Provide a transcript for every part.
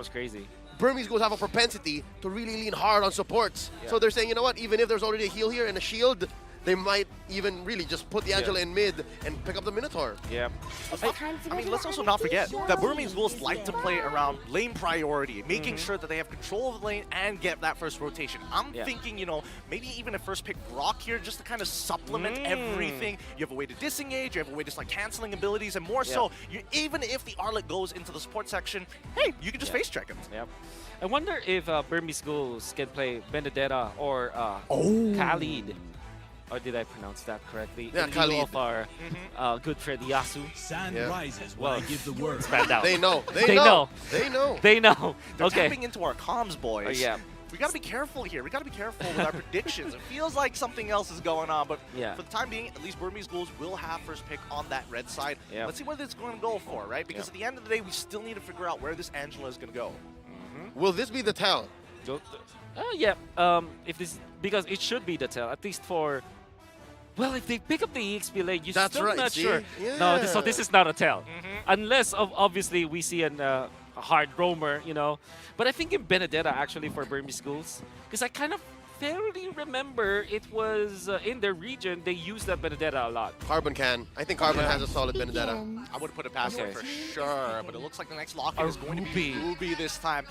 was crazy. Burmese Ghouls have a propensity to really lean hard on supports. Yeah. So they're saying, you know what, even if there's already a heal here and a shield, they might even really just put the Angela in mid and pick up the Minotaur. Yeah. I mean, let's also not forget that Burmese Ghouls like to play around lane priority, making sure that they have control of the lane and get that first rotation. I'm thinking, you know, maybe even a first pick Brock here just to kind of supplement everything. You have a way to disengage, you have a way to start canceling abilities, and more so, even if the Arlet goes into the support section, hey, you can just face check him. Yep. I wonder if Burmese Ghouls can play Benedetta or Khalid. Or did I pronounce that correctly? Yeah, in Khalid. lieu of our good friend Yasu. Sun rises when Well, I give the word. Stand out. They know. They know. They know. They know. They're Okay. tapping into our comms, boys. Yeah. We gotta be careful here. We gotta be careful with our predictions. It feels like something else is going on, but Yeah. for the time being, at least Burmese Ghouls will have first pick on that red side. Yeah. Let's see what it's going to go for, right? Because at the end of the day, we still need to figure out where this Angela is going to go. Will this be the tell? Yeah. If this because it should be the tell, at least for. Well, if they pick up the EXP lane, you're That's still right, not see? sure. Yeah. No, so this is not a tell. Unless, obviously, we see a hard roamer, you know. But I think in Benedetta, actually, for Burmese Ghouls, because I kind of fairly remember it was in their region, they used that Benedetta a lot. Carbon can. I think Carbon has a solid Benedetta. I would put it past Okay. him for sure, but it looks like the next lock-in A is going to Ruby. be Ruby this time.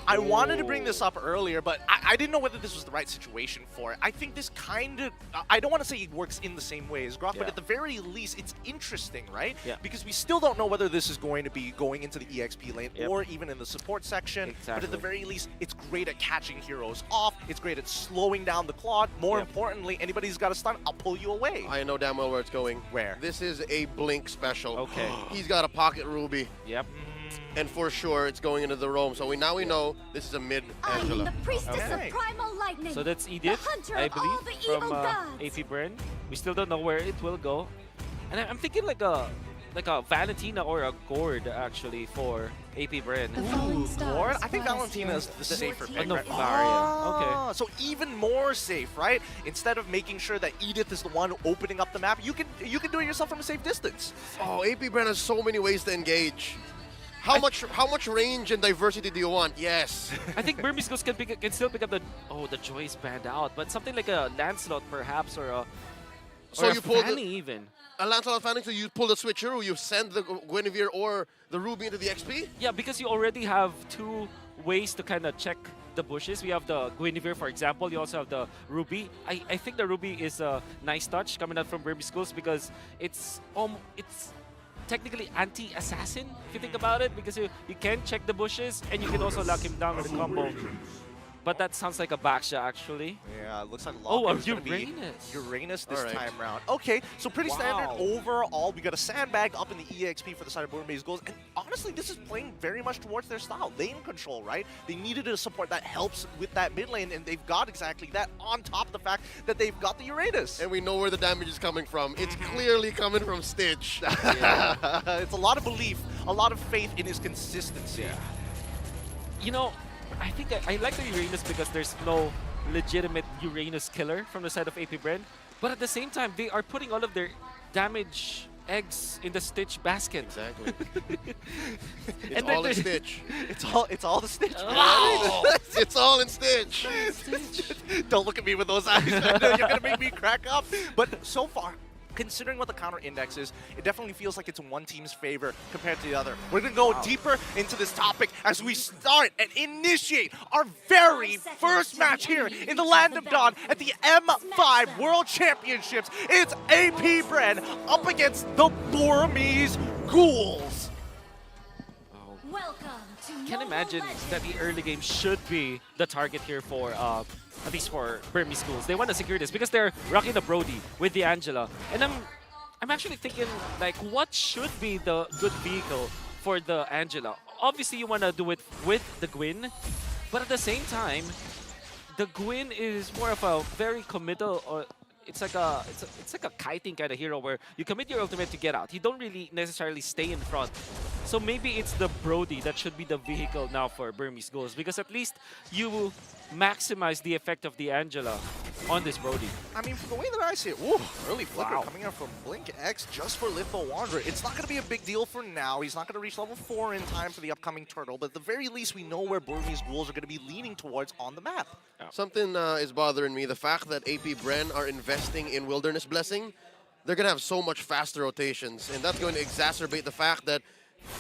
I wanted to bring this up earlier, but I didn't know whether this was the right situation for it. I think this kind of, I don't want to say it works in the same way as Grok, but Yeah. at the very least, it's interesting, right? Yeah. Because we still don't know whether this is going to be going into the EXP lane Yep. or even in the support section. But at the Exactly. very least, it's great at catching heroes off. It's great at slowing down the Claude. More Yep. importantly, anybody who's got a stun, I'll pull you away. I know damn well where it's going. Where? This is a Blink special. Okay. He's got a pocket Ruby. Yep. And for sure, it's going into the roam. So we know this is a mid I am Angela. the priestess Okay. of primal lightning. So that's Edith, hunter I of all believe, the evil from gods. AP Bren. We still don't know where it will go. And I'm thinking like a Valentina or a Gord, actually, for AP Bren. The falling stars Lord, I think brought us Valentina is the safer forth. pick. no, right? Varia. Okay. Ah, so even more safe, right? Instead of making sure that Edith is the one opening up the map, you can do it yourself from a safe distance. Oh, AP Bren has so many ways to engage. How much range and diversity do you want? Yes. I think Burmese Ghouls can still pick up the Joyce banned out, but something like a Lancelot perhaps or a So or you a pull Fanny even. a Lancelot Fanning, so you pull the switcheroo, you send the Guinevere or the Ruby into the XP? Yeah, because you already have two ways to kind of check the bushes. We have the Guinevere, for example. You also have the Ruby. I think the Ruby is a nice touch coming out from Burmese Ghouls because it's technically anti-assassin, if you think about it, because you can check the bushes and you can also lock him down with a combo. But that sounds like a Baksha, actually. Yeah, it looks like Oh, Lock a is gonna be Uranus. Uranus this Alright. time round. Okay, so pretty standard Wow. overall. We got a sandbag up in the EXP for the side of Burmese Ghouls, and honestly, this is playing very much towards their style. Lane control, right? They needed a support that helps with that mid lane, and they've got exactly that on top of the fact that they've got the Uranus. And we know where the damage is coming from. It's clearly coming from Stitch. It's a lot of belief, a lot of faith in his consistency. You know, I think I like the Uranus because there's no legitimate Uranus killer from the side of AP Bren. But at the same time, they are putting all of their damage eggs in the Stitch basket. Exactly. It's And then all in there's- Stitch. It's all the Stitch. Wow. It's all in Stitch. Don't look at me with those eyes. I know you're gonna make me crack up. But so far, considering what the counter index is, it definitely feels like it's in one team's favor compared to the other. We're gonna go deeper into this topic as we start and initiate our very first match here in the Land of Dawn at the M5 World Championships. It's AP Bren up against the Burmese Ghouls. Welcome to Can't Mobile imagine Legends. that the early game should be the target here for, at least for Burmese Schools. They want to secure this because they're rocking the Brody with the Angela. And I'm actually thinking, like, what should be the good vehicle for the Angela? Obviously, you want to do it with the Gwyn, but at the same time, the Gwyn is more of a very committal, or it's like a kiting kind of hero where you commit your ultimate to get out. You don't really necessarily stay in front. So maybe it's the Brody that should be the vehicle now for Burmese Ghouls, because at least you maximize the effect of the Angela on this Brody. I mean, from the way that I see it, woo, early flicker Wow. coming out from Blink X just for Litho Wanderer. It's not going to be a big deal for now. He's not going to reach level 4 in time for the upcoming Turtle, but at the very least, we know where Burmese Ghouls are going to be leaning towards on the map. Something is bothering me. The fact that AP Bren are investing in Wilderness Blessing, they're going to have so much faster rotations, and that's going to exacerbate the fact that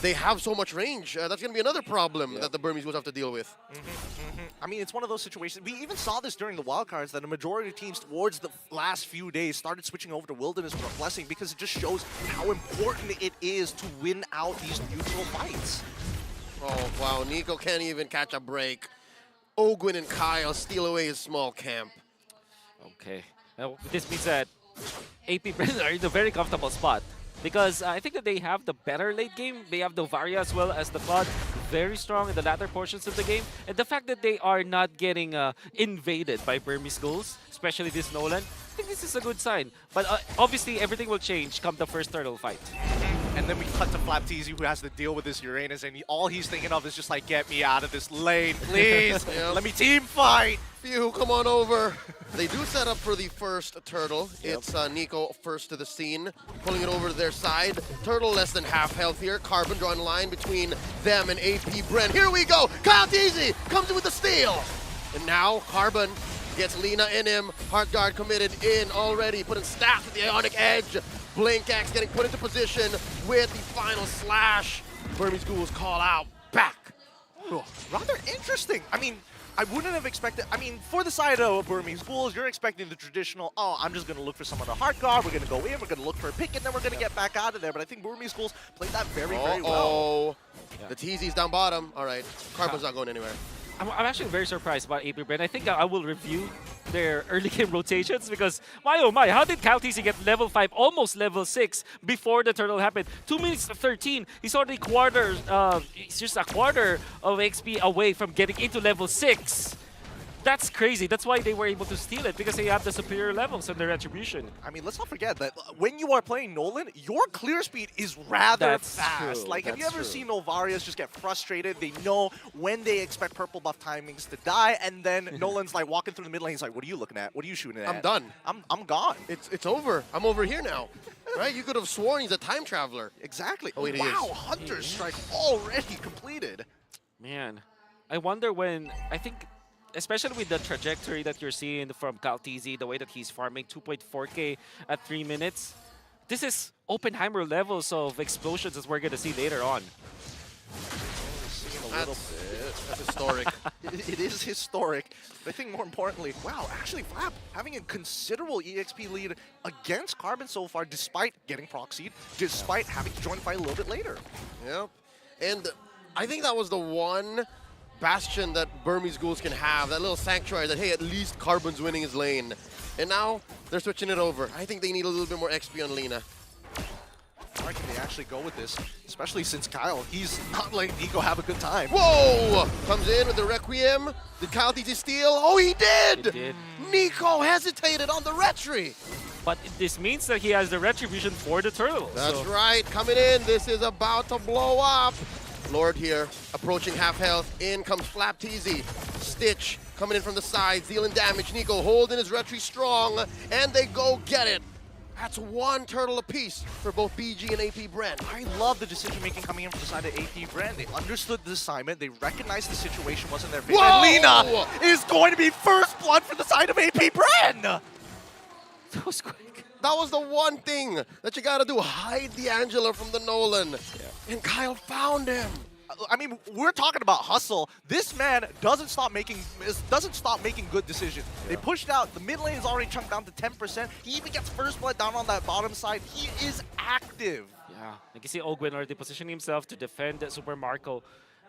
they have so much range. That's going to be another problem that the Burmese will have to deal with. I mean, it's one of those situations. We even saw this during the wildcards that a majority of teams towards the last few days started switching over to Wilderness Blessing because it just shows how important it is to win out these neutral fights. Oh, wow. Nico can't even catch a break. Ogwin and Kyle steal away his small camp. Okay. Now, this means that AP Bren are in a very comfortable spot. Because I think that they have the better late game. They have the Varia as well as the Cloud. Very strong in the latter portions of the game. And the fact that they are not getting invaded by Burmese Ghouls, especially this Nolan, I think this is a good sign. But obviously, everything will change come the first Turtle fight. And then we cut to Flapteezy, who has to deal with this Uranus, and all he's thinking of is just like, get me out of this lane, please. Let me team fight. Phew, come on over. They do set up for the first Turtle. It's Nico first to the scene, pulling it over to their side. Turtle less than half health here. Carbon drawing a line between them and AP Bren. Here we go. Kyle Teasy comes in with the steal. And now Carbon gets Lina in him. Heart Guard committed in already, putting staff to the Ionic Edge. Blink X getting put into position with the final slash. Burmese Ghouls call out back. Rather interesting. I mean, I wouldn't have expected, I mean, for the side of Burmese Ghouls, you're expecting the traditional, oh, I'm just going to look for someone to hard guard, we're going to go in, we're going to look for a pick, and then we're going to get back out of there. But I think Burmese Ghouls played that very well. The TZ's down bottom. All right, Carbon's not going anywhere. I'm actually very surprised about AP Bren. I think I will review their early game rotations because, my oh my, how did Kyle TC get level 5, almost level 6 before the Turtle happened? 2 minutes to 13, he's already he's just a quarter of XP away from getting into level 6. That's crazy. That's why they were able to steal it, because they have the superior levels and their retribution. I mean, let's not forget that when you are playing Nolan, your clear speed is rather fast. True. Like, have you That's ever true. seen Novarias just get frustrated? They know when they expect purple buff timings to die, and then Nolan's like walking through the mid lane. He's like, "What are you looking at? What are you shooting at?" I'm done. I'm gone. It's over. I'm over here now. Right? You could have sworn he's a time traveler. Exactly. Oh, wait, he wow, is. Hunter's Strike already completed. Man, I wonder when, I think, especially with the trajectory that you're seeing from Kyle TZ, the way that he's farming 2.4k at 3 minutes, this is Oppenheimer levels of explosions as we're going to see later on. That's historic. It is historic. But I think more importantly, wow, actually Flap having a considerable EXP lead against Carbon so far, despite getting proxied, despite having to join the fight a little bit later. Yep. And I think that was the one bastion that Burmese Ghouls can have, that little sanctuary that, hey, at least Carbon's winning his lane. And now they're switching it over. I think they need a little bit more XP on Lina. How can they actually go with this? Especially since Kyle, he's not letting Nico have a good time. Whoa! Comes in with the Requiem. Did Kyle TT steal? Oh, he did! He did. Nico hesitated on the retry. But this means that he has the retribution for the Turtle. That's so right. Coming in. This is about to blow up. Lord here, approaching half health. In comes Flap TZ. Stitch coming in from the side, dealing damage. Nico holding his retry strong, and they go get it. That's one Turtle apiece for both BG and AP Bren. I love the decision making coming in from the side of AP Bren. They understood the assignment. They recognized the situation wasn't their favor. Whoa! And Lina is going to be first blood for the side of AP Bren. that was quick. That was the one thing that you gotta do, hide the Angela from the Nolan. And Kyle found him. I mean, we're talking about hustle. This man doesn't stop making good decisions. They pushed out. The mid lane is already chunked down to 10%. He even gets first blood down on that bottom side. He is active. Yeah, you can see Ogwin already positioning himself to defend Super Marco.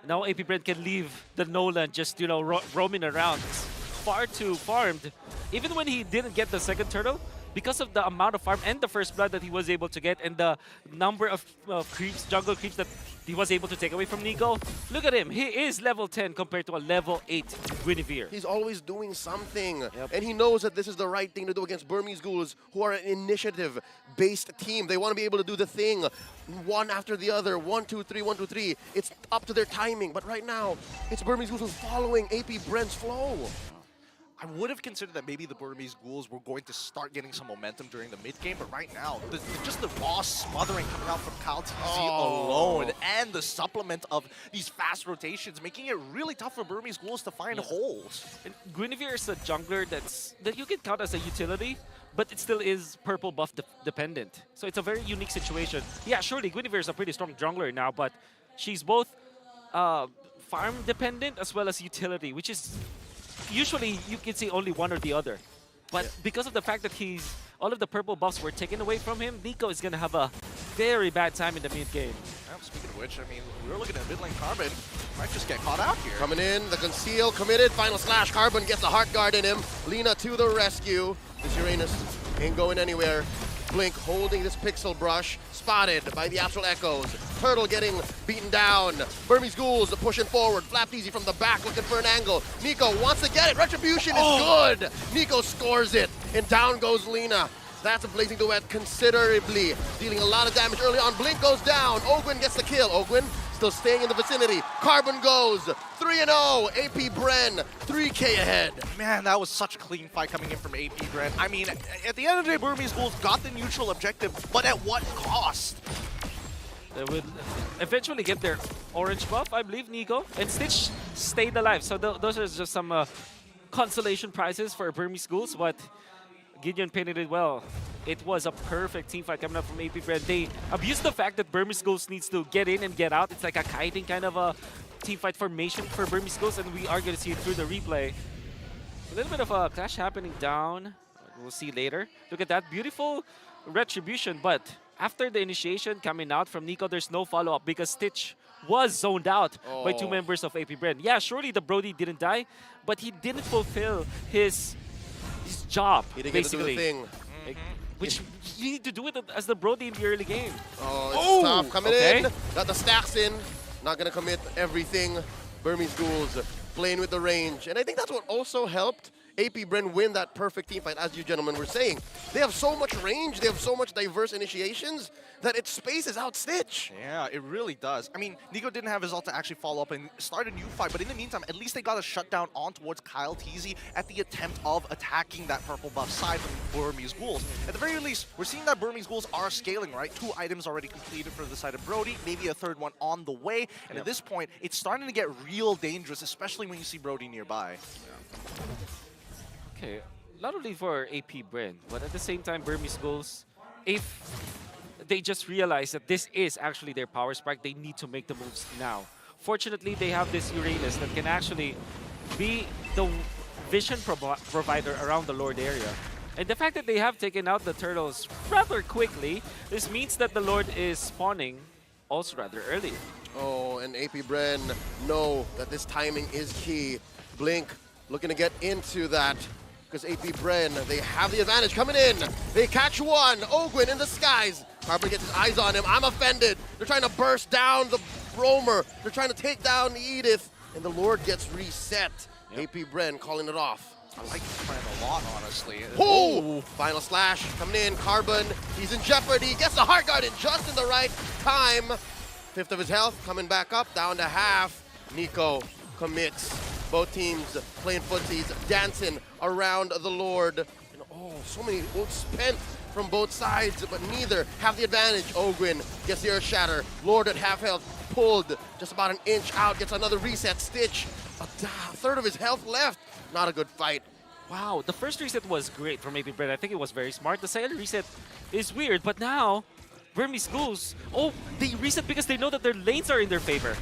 Now AP Brent can leave the Nolan just, roaming around. It's far too farmed. Even when he didn't get the second Turtle, because of the amount of farm and the first blood that he was able to get and the number of creeps, jungle creeps that he was able to take away from Nico, look at him. He is level 10 compared to a level 8 Guinevere. He's always doing something. And he knows that this is the right thing to do against Burmese Ghouls, who are an initiative-based team. They want to be able to do the thing one after the other. 1, 2, 3, 1, 2, 3. It's up to their timing. But right now, it's Burmese Ghouls who's following AP Bren's flow. I would have considered that maybe the Burmese Ghouls were going to start getting some momentum during the mid-game, but right now, just the raw smothering coming out from Kyle TZ alone, and the supplement of these fast rotations, making it really tough for Burmese Ghouls to find holes. And Guinevere is a jungler that you can count as a utility, but it still is purple buff dependent. So it's a very unique situation. Yeah, surely Guinevere is a pretty strong jungler now, but she's both farm dependent as well as utility, which is usually you can see only one or the other. But because of the fact that all of the purple buffs were taken away from him, Nico is going to have a very bad time in the mid game. Speaking of which, I mean, we're looking at mid lane Carbon. Might just get caught out here. Coming in, the conceal committed, final slash. Carbon gets the heart guard in him. Lina to the rescue. This Uranus ain't going anywhere. Blink holding this pixel brush, spotted by the Astral Echoes. Turtle getting beaten down. Burmese Ghouls pushing forward. Flap Easy from the back looking for an angle. Nico wants to get it. Retribution is good. Nico scores it, and down goes Lina. That's a blazing duet considerably, dealing a lot of damage early on. Blink goes down. Ogwin gets the kill. Ogwin still staying in the vicinity. Carbon goes 3-0. AP Bren 3K ahead. Man, that was such a clean fight coming in from AP Bren. I mean, at the end of the day, Burmese Ghouls got the neutral objective, but at what cost? They would eventually get their orange buff, I believe, Nico. And Stitch stayed alive. So those are just some consolation prizes for Burmese Ghouls, but Gideon painted it well. It was a perfect team fight coming up from AP Bren. They abused the fact that Burmese Ghouls needs to get in and get out. It's like a kiting kind of a team fight formation for Burmese Ghouls, and we are going to see it through the replay. A little bit of a clash happening down. We'll see later. Look at that beautiful retribution, but after the initiation coming out from Nico, there's no follow-up because Stitch was zoned out by two members of AP Bren. Yeah, surely the Brody didn't die, but he didn't fulfill his job, He didn't basically. get to do the thing. Which you need to do it as the Brody in the early game. Oh, it's tough. Coming okay. in. Got the stacks in. Not going to commit everything. Burmese Ghouls playing with the range. And I think that's what also helped AP Bren win that perfect team fight, as you gentlemen were saying. They have so much range. They have so much diverse initiations that it spaces out Stitch. Yeah, it really does. I mean, Nico didn't have his ult to actually follow up and start a new fight, but in the meantime, at least they got a shutdown on towards Kyle TZ at the attempt of attacking that purple buff side from Burmese Ghouls. At the very least, we're seeing that Burmese Ghouls are scaling, right? 2 items already completed for the side of Brody, maybe a 3rd one on the way, and at this point, it's starting to get real dangerous, especially when you see Brody nearby. Okay, not only for AP Bren, but at the same time, Burmese Ghouls, if they just realize that this is actually their power spike, they need to make the moves now. Fortunately, they have this Uranus that can actually be the vision provider around the Lord area. And the fact that they have taken out the turtles rather quickly, this means that the Lord is spawning also rather early. Oh, and AP Bren know that this timing is key. Blink looking to get into that, because AP Bren, they have the advantage coming in. They catch one. Ogwin in the skies. Carbon gets his eyes on him. I'm offended. They're trying to burst down the roamer. They're trying to take down Edith, and the Lord gets reset. AP Bren calling it off. I like this plan a lot, honestly. Oh! Final slash coming in. Carbon, he's in jeopardy. Gets the heart guard in just in the right time. 5th of his health coming back up, down to half. Nico commits. Both teams playing footsies, dancing around the Lord. And oh, so many ults spent from both sides, but neither have the advantage. Ogwin gets the Earth Shatter. Lord at half health, pulled just about an inch out, gets another reset. Stitch, a 1/3 of his health left. Not a good fight. Wow, the first reset was great from AP Bren. I think it was very smart. The second reset is weird, but now Burmese Ghouls, oh, they reset because they know that their lanes are in their favor.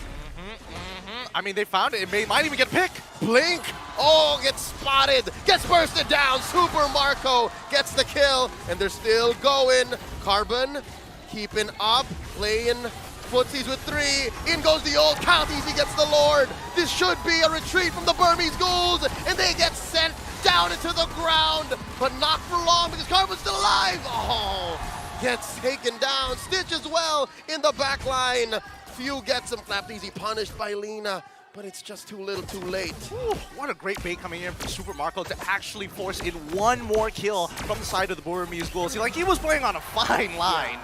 I mean, they found it. It might even get picked. Blink, oh, gets spotted, gets bursted down. Super Marco gets the kill, and they're still going. Carbon keeping up, playing footsies with 3. In goes the old count. Easy gets the Lord. This should be a retreat from the Burmese Ghouls, and they get sent down into the ground, but not for long because Carbon's still alive. Oh, gets taken down. Stitch as well in the back line. Few gets him. Flap Easy punished by Lina, but it's just too little too late. Ooh, what a great bait coming in from Super Marco to actually force in one more kill from the side of the Burmese Ghouls. He was playing on a fine line.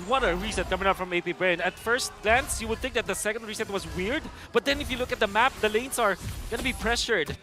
What a reset coming out from AP Bren. At first glance, you would think that the second reset was weird, but then if you look at the map, the lanes are going to be pressured.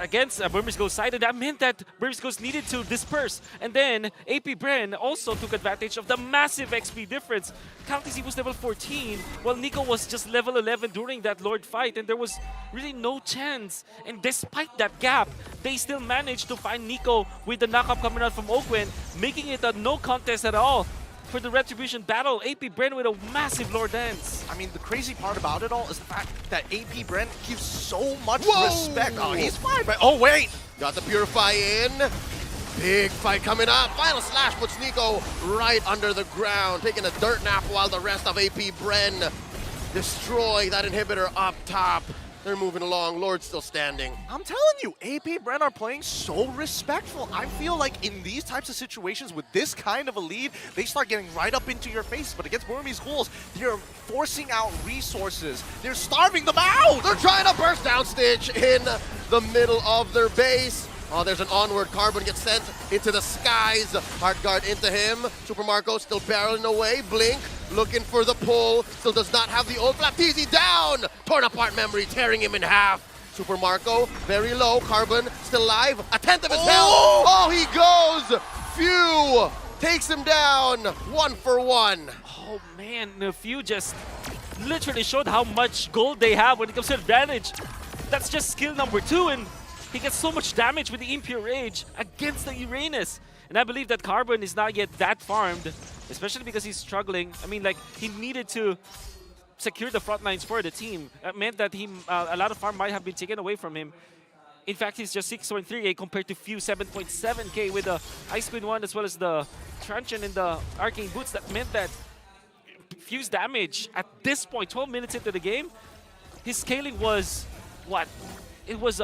against Burmese Ghouls side, and that meant that Burmese Ghouls needed to disperse. And then AP Bren also took advantage of the massive XP difference. Countess was level 14, while Nico was just level 11 during that Lord fight, and there was really no chance. And despite that gap, they still managed to find Nico with the knockup coming out from Oakwen, making it a no contest at all. For the Retribution battle, AP Bren with a massive Lord Dance. I mean, the crazy part about it all is the fact that AP Bren gives so much Whoa! respect. Oh, he's fine, but oh wait! Got the Purify in. Big fight coming up. Final slash puts Nico right under the ground, taking a dirt nap while the rest of AP Bren destroy that inhibitor up top. They're moving along. Lord's still standing. I'm telling you, AP Bren are playing so respectful. I feel like in these types of situations with this kind of a lead, they start getting right up into your face. But against Burmese Ghouls, they're forcing out resources. They're starving them out. They're trying to burst down Stitch in the middle of their base. Oh, there's an onward. Carbon gets sent into the skies. Hard guard into him. Super Marco still barreling away. Blink looking for the pull. Still does not have the ult. Flapteezy down. Torn apart memory, tearing him in half. Super Marco very low. Carbon still alive. A tenth of his health. Oh, he goes. Phew. Takes him down. 1 for 1. Oh man, Few just literally showed how much gold they have when it comes to advantage. That's just skill number 2, and he gets so much damage with the Impure Rage against the Uranus. And I believe that Carbon is not yet that farmed, especially because he's struggling. I mean, like, he needed to secure the front lines for the team. That meant that a lot of farm might have been taken away from him. In fact, he's just 6.3k compared to Few 7.7k with the Ice Queen 1 as well as the Truncheon and the Arcane Boots. That meant that Few's damage at this point, 12 minutes into the game, his scaling was, what? It was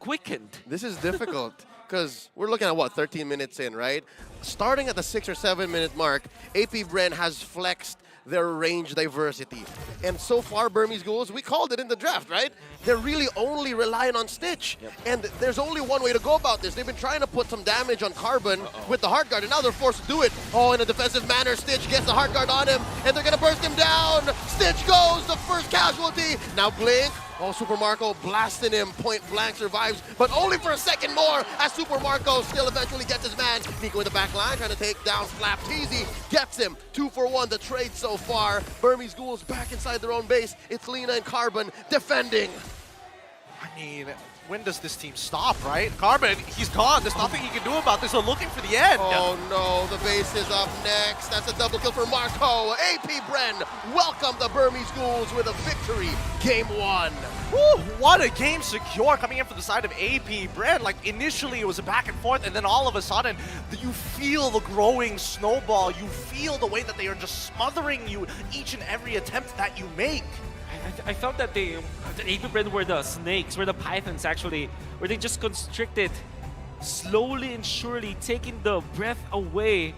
quickened. This is difficult because we're looking at what, 13 minutes in, right? Starting at the 6 or 7 minute mark, AP Bren has flexed their range diversity. And so far, Burmese Ghouls, we called it in the draft, right? They're really only relying on Stitch. Yep. And there's only one way to go about this. They've been trying to put some damage on Carbon with the Heart Guard, and now they're forced to do it. Oh, in a defensive manner, Stitch gets the Heart Guard on him, and they're gonna burst him down. Stitch goes, the first casualty. Now Blink. Oh, Super Marco blasting him, point blank, survives, but only for a second more as Super Marco still eventually gets his man. Nico in the back line trying to take down Flapteezy, gets him. 2 for 1, the trade so far. Burmese Ghouls back inside their own base. It's Lina and Carbon defending. I mean, when does this team stop, right? Carbon, he's gone. There's nothing he can do about this. They're looking for the end. Oh no, the base is up next. That's a double kill for Marco. AP Bren welcome the Burmese Ghouls with a victory. Game 1. Woo, what a game secure coming in from the side of AP Bren. Like, initially it was a back and forth, and then all of a sudden, you feel the growing snowball. You feel the way that they are just smothering you each and every attempt that you make. I felt that the AP Bren were the snakes, were the pythons actually, where they just constricted slowly and surely, taking the breath away